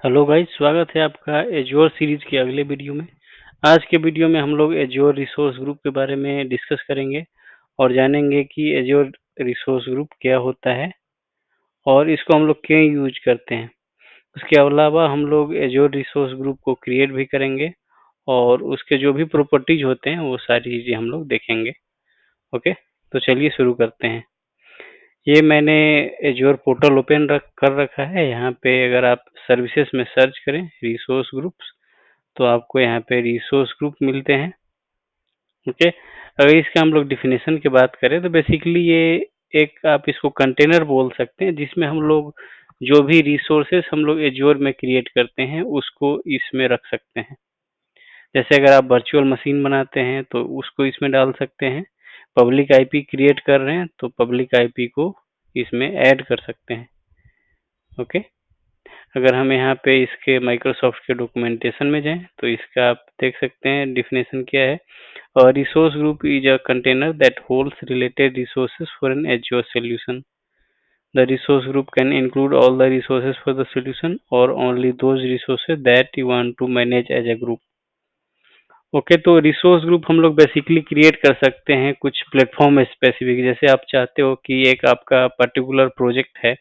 Hello guys, स्वागत है आपका एज्योर सीरीज के अगले वीडियो में। आज के वीडियो में हम लोग एज्योर रिसोर्स ग्रुप के बारे में डिस्कस करेंगे और जानेंगे कि एज्योर रिसोर्स ग्रुप क्या होता है और इसको हम लोग क्यों यूज करते हैं। उसके अलावा हम लोग एज्योर रिसोर्स ग्रुप को क्रिएट भी करेंगे और उसके जो भी प्रॉपर्टीज होते हैं वो सारी चीज़ें हम लोग देखेंगे। ओके, तो चलिए शुरू करते हैं। ये मैंने एज्योर पोर्टल ओपन कर रखा है। यहाँ पे अगर आप सर्विसेज में सर्च करें रिसोर्स ग्रुप्स तो आपको यहाँ पे रिसोर्स ग्रुप मिलते हैं। ओके, अगर इसका हम लोग डिफिनेशन की बात करें तो बेसिकली ये एक आप इसको कंटेनर बोल सकते हैं जिसमें हम लोग जो भी रिसोर्सेस हम लोग एज्योर में क्रिएट करते हैं उसको इसमें रख सकते हैं। जैसे अगर आप वर्चुअल मशीन बनाते हैं तो उसको इसमें डाल सकते हैं। पब्लिक आईपी क्रिएट कर रहे हैं तो पब्लिक आईपी को इसमें ऐड कर सकते हैं। ओके, अगर हम यहाँ पे इसके माइक्रोसॉफ्ट के डॉक्यूमेंटेशन में जाएं तो इसका आप देख सकते हैं डिफिनेशन क्या है। Resource group is a container that holds related resources for an Azure solution. The resource group can include all the resources for the solution or only those resources that you want to manage as a group. Okay, तो resource group हम लोग basically create कर सकते हैं कुछ platform specific. जैसे आप चाहते हो कि एक आपका पर्टिकुलर प्रोजेक्ट है,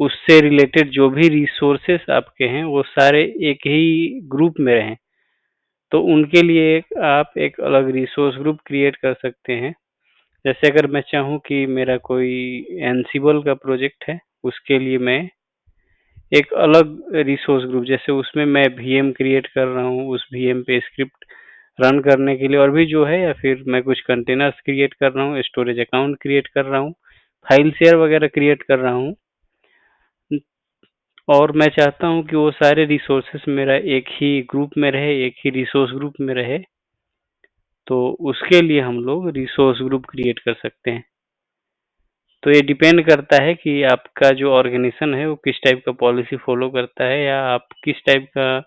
उससे रिलेटेड जो भी रिसोर्सेस आपके हैं वो सारे एक ही ग्रुप में रहें, तो उनके लिए आप एक अलग रिसोर्स ग्रुप क्रिएट कर सकते हैं। जैसे अगर मैं चाहूँ कि मेरा कोई एनसिबल का प्रोजेक्ट है, उसके लिए मैं एक अलग रिसोर्स ग्रुप, जैसे उसमें मैं वीएम क्रिएट कर रहा हूँ, उस वीएम पे स्क्रिप्ट रन करने के लिए और भी जो है, या फिर मैं कुछ कंटेनर्स क्रिएट कर रहा हूँ, स्टोरेज अकाउंट क्रिएट कर रहा हूँ, फाइल शेयर वगैरह क्रिएट कर रहा हूँ, और मैं चाहता हूँ कि वो सारे रिसोर्सेस मेरा एक ही ग्रुप में रहे, एक ही रिसोर्स ग्रुप में रहे, तो उसके लिए हम लोग रिसोर्स ग्रुप क्रिएट कर सकते हैं। तो ये डिपेंड करता है कि आपका जो ऑर्गेनाइजेशन है वो किस टाइप का पॉलिसी फॉलो करता है, या आप किस टाइप का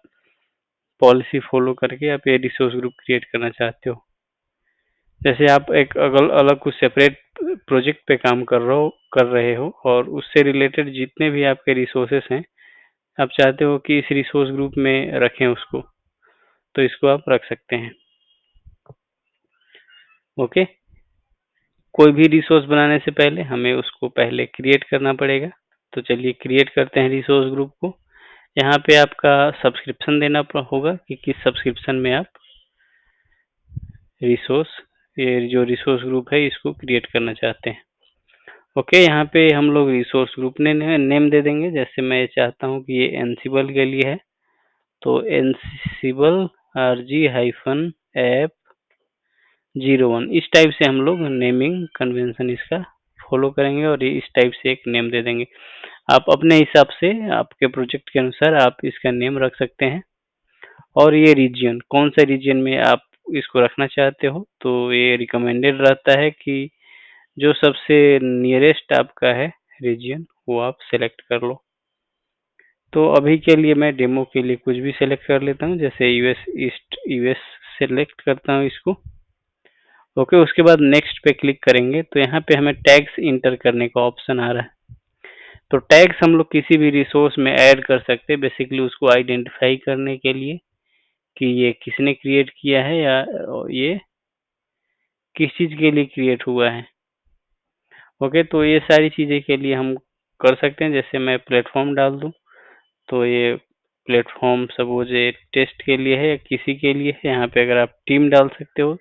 पॉलिसी फॉलो करके आप ये रिसोर्स ग्रुप क्रिएट करना चाहते हो। जैसे आप एक अलग कुछ सेपरेट प्रोजेक्ट पे काम कर रहे हो और उससे रिलेटेड जितने भी आपके रिसोर्सेस हैं, आप चाहते हो कि इस रिसोर्स ग्रुप में रखें उसको, तो इसको आप रख सकते हैं। ओके, कोई भी रिसोर्स बनाने से पहले हमें उसको पहले क्रिएट करना पड़ेगा। तो चलिए क्रिएट करते हैं रिसोर्स ग्रुप को। यहाँ पे आपका सब्सक्रिप्शन देना होगा कि किस सब्सक्रिप्शन में आप ये जो रिसोर्स ग्रुप है इसको क्रिएट करना चाहते हैं। ओके, यहाँ पे हम लोग रिसोर्स ग्रुप ने नेम दे देंगे। जैसे मैं चाहता हूँ कि ये एनसिबल के लिए है, तो एनसिबल RG-App01 इस टाइप से हम लोग नेमिंग कन्वेंशन इसका फॉलो करेंगे और इस टाइप से एक नेम दे देंगे। आप अपने हिसाब से आपके प्रोजेक्ट के अनुसार आप इसका नेम रख सकते हैं। और ये रीजन, कौन सा रीजन में आप इसको रखना चाहते हो, तो ये रिकमेंडेड रहता है कि जो सबसे नियरेस्ट आपका है रीजन वो आप सेलेक्ट कर लो। तो अभी के लिए मैं डेमो के लिए कुछ भी सेलेक्ट कर लेता हूँ, जैसे यूएस ईस्ट यूएस सेलेक्ट करता हूँ इसको। ओके, उसके बाद नेक्स्ट पे क्लिक करेंगे तो यहाँ पे हमें टैग्स इंटर करने का ऑप्शन आ रहा है। तो टैग्स हम लोग किसी भी रिसोर्स में ऐड कर सकते हैं, बेसिकली उसको आइडेंटिफाई करने के लिए कि ये किसने क्रिएट किया है या ये किस चीज़ के लिए क्रिएट हुआ है। ओके, तो ये सारी चीज़ें के लिए हम कर सकते हैं। जैसे मैं प्लेटफॉर्म डाल दूँ तो ये प्लेटफॉर्म सपोज ये टेस्ट के लिए है या किसी के लिए है। यहाँ पे अगर आप टीम डाल सकते हो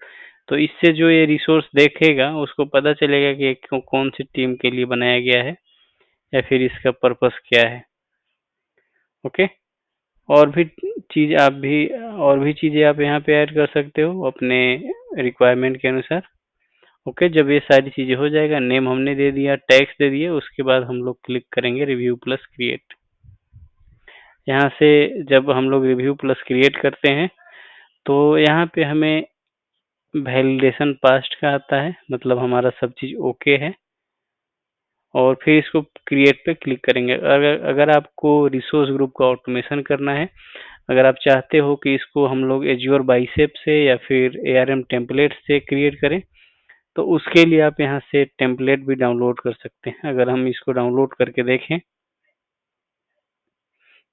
तो इससे जो ये रिसोर्स देखेगा उसको पता चलेगा कि कौन सी टीम के लिए बनाया गया है या फिर इसका पर्पस क्या है। ओके, और भी और भी चीज़ें आप यहाँ पे ऐड कर सकते हो अपने रिक्वायरमेंट के अनुसार। ओके, जब ये सारी चीज़ें हो जाएगा, नेम हमने दे दिया, टैग्स दे दिए, उसके बाद हम लोग क्लिक करेंगे रिव्यू प्लस क्रिएट। यहाँ से जब हम लोग रिव्यू प्लस क्रिएट करते हैं तो यहाँ पे हमें वैलिडेशन पास्ट का आता है, मतलब हमारा सब चीज़ ओके है, और फिर इसको क्रिएट पे क्लिक करेंगे। अगर आपको रिसोर्स ग्रुप का ऑटोमेशन करना है, अगर आप चाहते हो कि इसको हम लोग एज्योर बाइसेप से या फिर ARM टेम्पलेट से क्रिएट करें, तो उसके लिए आप यहाँ से टेम्पलेट भी डाउनलोड कर सकते हैं। अगर हम इसको डाउनलोड करके देखें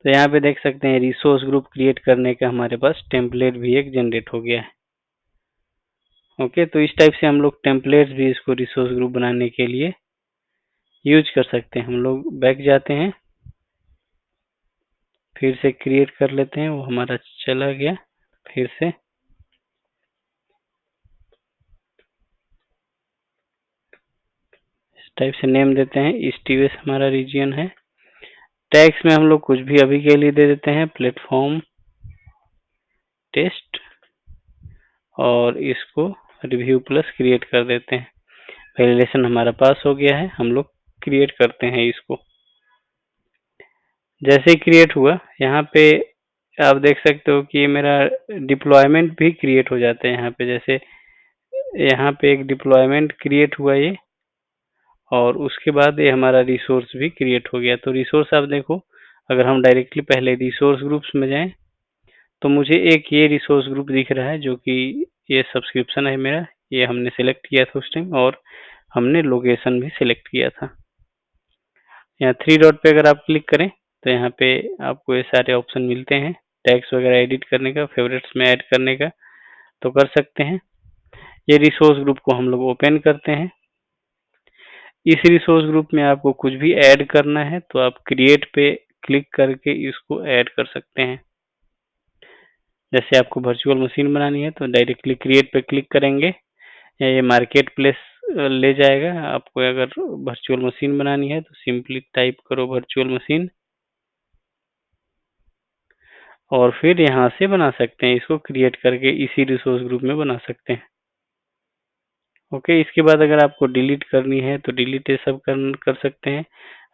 तो यहाँ पे देख सकते हैं रिसोर्स ग्रुप क्रिएट करने का हमारे पास टेम्पलेट भी एक जनरेट हो गया है। ओके, तो इस टाइप से हम लोग टेम्पलेट्स भी इसको रिसोर्स ग्रुप बनाने के लिए यूज कर सकते हैं। हम लोग बैक जाते हैं, फिर से क्रिएट कर लेते हैं, वो हमारा चला गया। फिर से इस टाइप से नेम देते हैं, ईस्ट यूएस हमारा रीजन है। टैग्स में हम लोग कुछ भी अभी के लिए दे देते हैं, प्लेटफॉर्म टेस्ट, और इसको रिव्यू प्लस क्रिएट कर देते हैं। वैलिडेशन हमारा पास हो गया है, हम लोग क्रिएट करते हैं इसको। जैसे ही क्रिएट हुआ, यहाँ पे आप देख सकते हो कि मेरा डिप्लॉयमेंट भी क्रिएट हो जाता है। यहाँ पे जैसे यहाँ पे एक डिप्लॉयमेंट क्रिएट हुआ ये, और उसके बाद ये हमारा रिसोर्स भी क्रिएट हो गया। तो रिसोर्स आप देखो, अगर हम डायरेक्टली पहले रिसोर्स ग्रुप्स में जाएं तो मुझे एक ये रिसोर्स ग्रुप दिख रहा है, जो कि ये सब्सक्रिप्शन है मेरा। ये हमने सेलेक्ट किया था उस टाइम, और हमने लोकेशन भी सिलेक्ट किया था। यहाँ थ्री डॉट पे अगर आप क्लिक करें तो यहाँ पे आपको ये सारे ऑप्शन मिलते हैं, टैग्स वगैरह एडिट करने का, फेवरेट्स में ऐड करने का, तो कर सकते हैं। ये रिसोर्स ग्रुप को हम लोग ओपन करते हैं। इस रिसोर्स ग्रुप में आपको कुछ भी ऐड करना है तो आप क्रिएट पे क्लिक करके इसको ऐड कर सकते हैं। जैसे आपको वर्चुअल मशीन बनानी है तो डायरेक्टली क्रिएट पे क्लिक करेंगे, या ये मार्केट प्लेस ले जाएगा। आपको अगर वर्चुअल मशीन बनानी है तो सिंपली टाइप करो वर्चुअल मशीन, और फिर यहाँ से बना सकते हैं। इसको क्रिएट करके इसी रिसोर्स ग्रुप में बना सकते हैं। ओके, इसके बाद अगर आपको डिलीट करनी है तो डिलीट ये सब कर सकते हैं।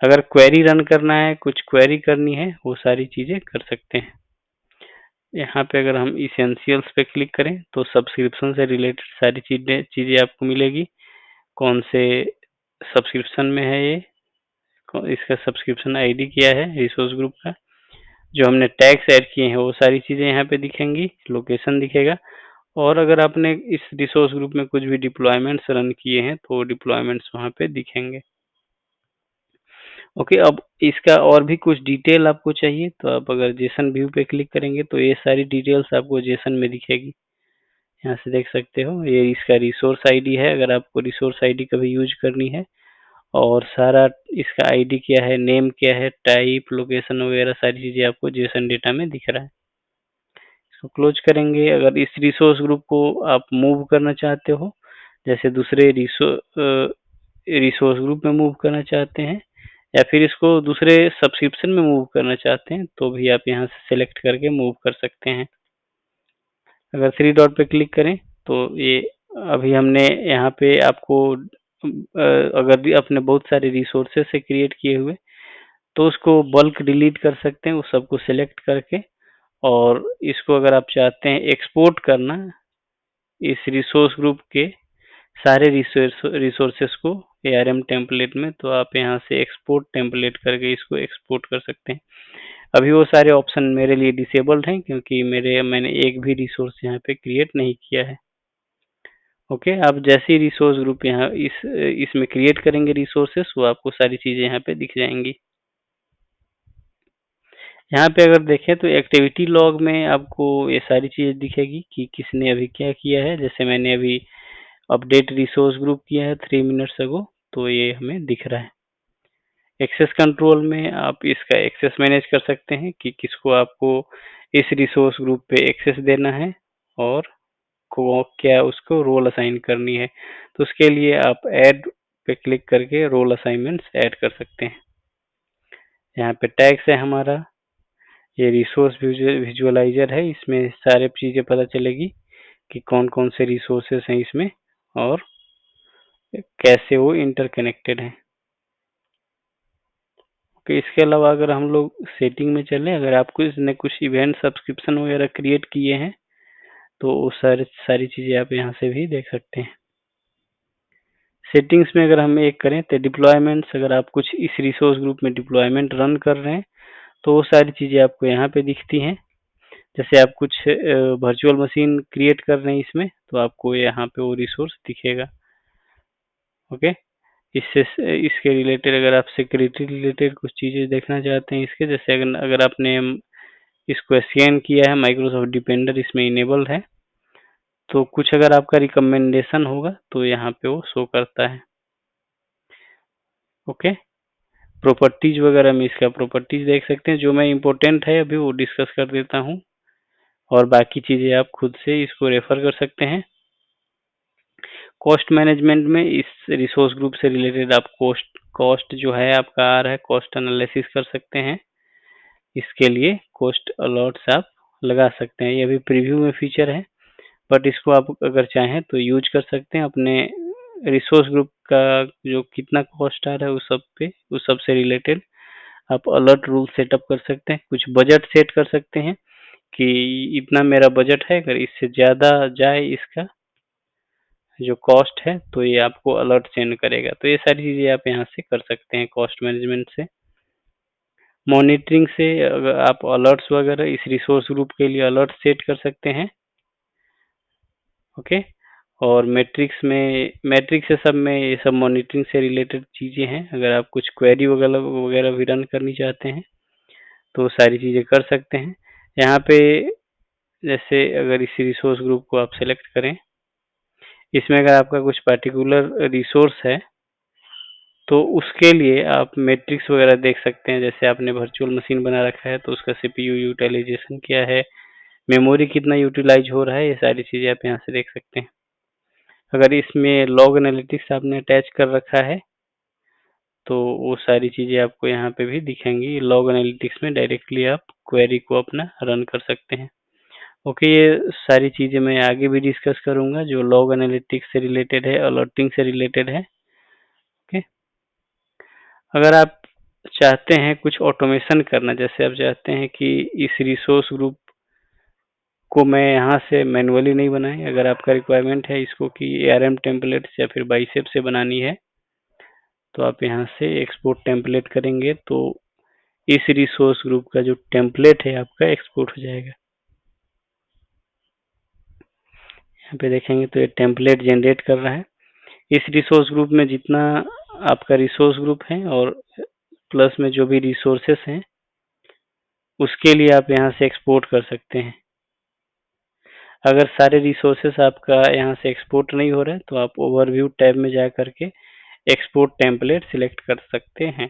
अगर क्वेरी रन करना है, कुछ क्वेरी करनी है, वो सारी चीज़ें कर सकते हैं। यहाँ पे अगर हम इसेंशियल्स पे क्लिक करें तो सब्सक्रिप्शन से रिलेटेड सारी चीज़ें आपको मिलेगी। कौन से सब्सक्रिप्शन में है ये, इसका सब्सक्रिप्शन आईडी क्या है रिसोर्स ग्रुप का, जो हमने टैग्स ऐड किए हैं वो सारी चीज़ें यहाँ पे दिखेंगी, लोकेशन दिखेगा। और अगर आपने इस रिसोर्स ग्रुप में कुछ भी डिप्लॉयमेंट्स रन किए हैं तो डिप्लॉयमेंट्स वहाँ पे दिखेंगे। ओके, अब इसका और भी कुछ डिटेल आपको चाहिए तो आप अगर जेसन व्यू पे क्लिक करेंगे तो ये सारी डिटेल्स आपको जेसन में दिखेगी। यहाँ से देख सकते हो, ये इसका रिसोर्स आईडी है, अगर आपको रिसोर्स आईडी कभी यूज करनी है, और सारा इसका आईडी क्या है, नेम क्या है, टाइप, लोकेशन वगैरह सारी चीज़ें आपको जेसन डेटा में दिख रहा है। इसको क्लोज करेंगे। अगर इस रिसोर्स ग्रुप को आप मूव करना चाहते हो, जैसे दूसरे रिसोर्स ग्रुप में मूव करना चाहते हैं, या फिर इसको दूसरे सब्सक्रिप्शन में मूव करना चाहते हैं, तो भी आप यहाँ से सेलेक्ट करके मूव कर सकते हैं। अगर थ्री डॉट पे क्लिक करें तो ये अभी हमने यहाँ पे आपको अगर भी अपने बहुत सारे रिसोर्सेज से क्रिएट किए हुए, तो उसको बल्क डिलीट कर सकते हैं, उस सबको सिलेक्ट करके। और इसको अगर आप चाहते हैं एक्सपोर्ट करना, इस रिसोर्स ग्रुप के सारे रिसोर्सेस को ARM टेम्पलेट में, तो आप यहाँ से एक्सपोर्ट टेम्पलेट करके इसको एक्सपोर्ट कर सकते हैं। अभी वो सारे ऑप्शन मेरे लिए डिसेबल्ड हैं, क्योंकि मैंने एक भी रिसोर्स यहाँ पे क्रिएट नहीं किया है। ओके, आप जैसे ही रिसोर्स ग्रुप यहाँ इसमें क्रिएट करेंगे रिसोर्सेस, वो आपको सारी चीज़ें यहाँ पे दिख जाएंगी। यहाँ पे अगर देखें तो एक्टिविटी लॉग में आपको ये सारी चीज़ें दिखेगी कि किसने अभी क्या किया है। जैसे मैंने अभी अपडेट रिसोर्स ग्रुप किया है 3 मिनट्स अगो, तो ये हमें दिख रहा है। एक्सेस कंट्रोल में आप इसका एक्सेस मैनेज कर सकते हैं कि किसको आपको इस रिसोर्स ग्रुप पे एक्सेस देना है, और को क्या उसको रोल असाइन करनी है। तो उसके लिए आप ऐड पे क्लिक करके रोल असाइनमेंट्स ऐड कर सकते हैं। यहाँ पे टैग्स है हमारा, ये रिसोर्स विजुअलाइजर है, इसमें सारे चीज़ें पता चलेगी कि कौन कौन से रिसोर्सेस हैं इसमें, और कैसे वो इंटरकनेक्टेड हैं। ओके, इसके अलावा अगर हम लोग सेटिंग में चलें, अगर आपको इसने कुछ इवेंट सब्सक्रिप्शन वगैरह क्रिएट किए हैं तो वो सारी चीज़ें आप यहाँ से भी देख सकते हैं। सेटिंग्स में अगर हम एक करें तो डिप्लॉयमेंट्स, अगर आप कुछ इस रिसोर्स ग्रुप में डिप्लॉयमेंट रन कर रहे हैं तो वो सारी चीज़ें आपको यहाँ पे दिखती हैं। जैसे आप कुछ वर्चुअल मशीन क्रिएट कर रहे हैं इसमें, तो आपको यहाँ पे वो रिसोर्स दिखेगा। ओके, इससे इसके रिलेटेड अगर आप सिक्योरिटी रिलेटेड कुछ चीज़ें देखना चाहते हैं इसके, जैसे अगर आपने इसको स्कैन किया है, माइक्रोसॉफ्ट डिफेंडर इसमें इनेबल है, तो कुछ अगर आपका रिकमेंडेशन होगा तो यहाँ पे वो शो करता है। ओके, प्रॉपर्टीज वगैरह में इसका प्रॉपर्टीज देख सकते हैं। जो मैं इम्पोर्टेंट है अभी वो डिस्कस कर देता हूँ, और बाकी चीज़ें आप खुद से इसको रेफर कर सकते हैं। कॉस्ट मैनेजमेंट में इस रिसोर्स ग्रुप से रिलेटेड आप कॉस्ट जो है आपका आ रहा है, कॉस्ट एनालिसिस कर सकते हैं। इसके लिए कॉस्ट अलर्ट्स आप लगा सकते हैं। ये अभी प्रीव्यू में फीचर है, बट इसको आप अगर चाहें तो यूज कर सकते हैं। अपने रिसोर्स ग्रुप का जो कितना कॉस्ट आ रहा है उस सब से रिलेटेड आप अलर्ट रूल सेटअप कर सकते हैं। कुछ बजट सेट कर सकते हैं कि इतना मेरा बजट है, अगर इससे ज़्यादा जाए इसका जो कॉस्ट है तो ये आपको अलर्ट सेंड करेगा। तो ये सारी चीज़ें आप यहाँ से कर सकते हैं कॉस्ट मैनेजमेंट से। मॉनिटरिंग से अगर आप अलर्ट्स वगैरह इस रिसोर्स ग्रुप के लिए अलर्ट सेट कर सकते हैं। ओके, और मैट्रिक्स से सब में ये सब मॉनिटरिंग से रिलेटेड चीज़ें हैं। अगर आप कुछ क्वेरी वगैरह भी रन करनी चाहते हैं तो सारी चीज़ें कर सकते हैं। यहाँ पे जैसे अगर इस रिसोर्स ग्रुप को आप सेलेक्ट करें, इसमें अगर आपका कुछ पर्टिकुलर रिसोर्स है तो उसके लिए आप मैट्रिक्स वगैरह देख सकते हैं। जैसे आपने वर्चुअल मशीन बना रखा है तो उसका सीपीयू यूटिलाइजेशन क्या है, मेमोरी कितना यूटिलाइज हो रहा है, ये सारी चीज़ें आप यहाँ से देख सकते हैं। अगर इसमें लॉग एनालिटिक्स आपने अटैच कर रखा है तो वो सारी चीज़ें आपको यहाँ पे भी दिखेंगी। लॉग एनालिटिक्स में डायरेक्टली आप क्वेरी को अपना रन कर सकते हैं। ओके, ये सारी चीज़ें मैं आगे भी डिस्कस करूँगा जो लॉग एनालिटिक्स से रिलेटेड है, अलर्टिंग से रिलेटेड है। ओके, अगर आप चाहते हैं कुछ ऑटोमेशन करना, जैसे आप चाहते हैं कि इस रिसोर्स ग्रुप को मैं यहाँ से मैनुअली नहीं बनाए, अगर आपका रिक्वायरमेंट है इसको कि ARM टेम्पलेट्स या फिर बाइसेप से बनानी है तो आप यहाँ से एक्सपोर्ट टेम्पलेट करेंगे तो इस रिसोर्स ग्रुप का जो टेम्पलेट है आपका एक्सपोर्ट हो जाएगा। यहाँ पे देखेंगे तो ये टेम्पलेट जनरेट कर रहा है। इस रिसोर्स ग्रुप में जितना आपका रिसोर्स ग्रुप है और प्लस में जो भी रिसोर्सेस हैं उसके लिए आप यहाँ से एक्सपोर्ट कर सकते हैं। अगर सारे रिसोर्सेस आपका यहाँ से एक्सपोर्ट नहीं हो रहा है तो आप ओवरव्यू टैब में जा करके एक्सपोर्ट टेम्पलेट सिलेक्ट कर सकते हैं।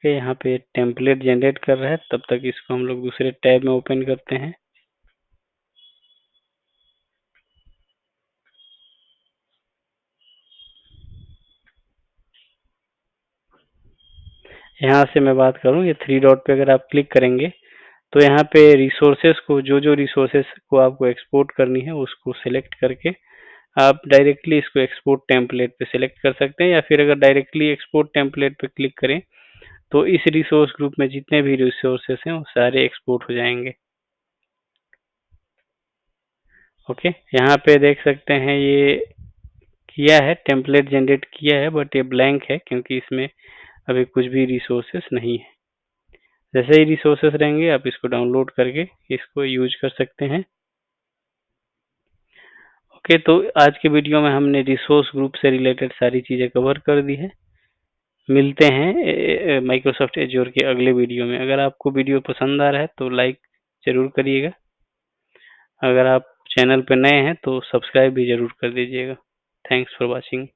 यहाँ पे टेम्पलेट जनरेट कर रहा है, तब तक इसको हम लोग दूसरे टैब में ओपन करते हैं। यहाँ से मैं बात करूँ, ये 3 डॉट पे अगर आप क्लिक करेंगे तो यहाँ पे रिसोर्सेस को जो रिसोर्सेस को आपको एक्सपोर्ट करनी है उसको सिलेक्ट करके आप डायरेक्टली इसको एक्सपोर्ट टेम्पलेट पे सिलेक्ट कर सकते हैं, या फिर अगर डायरेक्टली एक्सपोर्ट टेम्पलेट पे क्लिक करें तो इस रिसोर्स ग्रुप में जितने भी रिसोर्सेस हैं वो सारे एक्सपोर्ट हो जाएंगे। ओके, यहाँ पे देख सकते हैं ये किया है, टेम्पलेट जनरेट किया है, बट ये ब्लैंक है क्योंकि इसमें अभी कुछ भी रिसोर्सेस नहीं है। जैसे ही रिसोर्सेस रहेंगे आप इसको डाउनलोड करके इसको यूज कर सकते हैं। ओके, तो आज के वीडियो में हमने रिसोर्स ग्रुप से रिलेटेड सारी चीज़ें कवर कर दी है। मिलते हैं माइक्रोसॉफ्ट एज्योर के अगले वीडियो में। अगर आपको वीडियो पसंद आ रहा है तो लाइक ज़रूर करिएगा। अगर आप चैनल पे नए हैं तो सब्सक्राइब भी ज़रूर कर दीजिएगा। Thanks for watching.